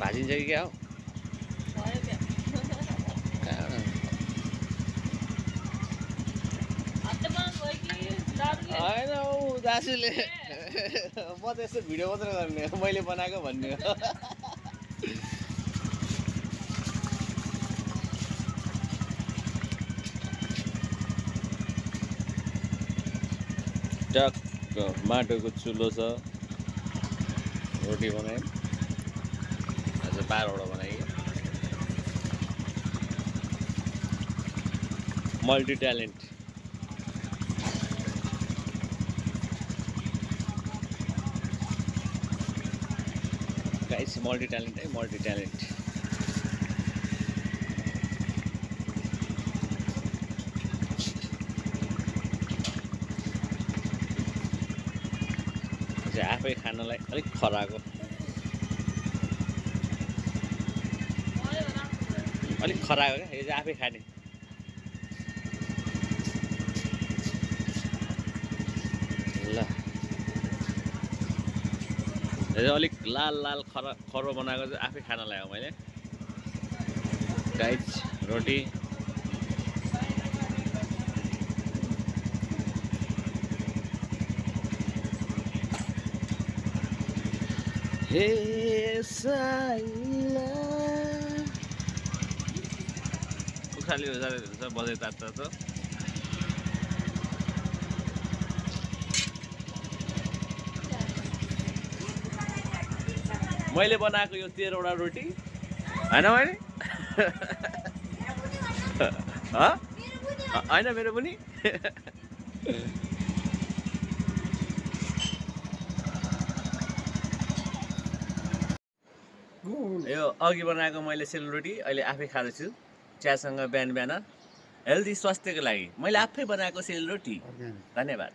भाजिन्छ कि क्या हो? होइन हौ दाजुले म त यस्तो भिडियो मात्र गर्ने हो, मैले बनाएको भन्ने हो। टक्क माटोको चुलो छ, रोटी बनायौँ आज 12वटा बनाएँ। Multi talent guys, multi talent है, मल्टी ट्यालेन्ट। आफै खानलाई अलिक खराको, अलिक खराको क्या, यो चाहिँ आफै खाने। ल यो चाहिँ अलिक लाल लाल खरो बनाएको चाहिँ आफै खान ल्याएको मैले। गाइस रोटी हे साइला उखाली जाँदैछ बजाइ तात्छ। मैले बनाएको यो 13वटा रोटी होइन मैले होइन मेरो पनि। यो अघि बनाएको मैले सेलरोटी अहिले आफै खाँदैछु चियासँग बिहान बिहान, हेल्दी स्वास्थ्यको लागि मैले आफै बनाएको सेलरोटी। धन्यवाद।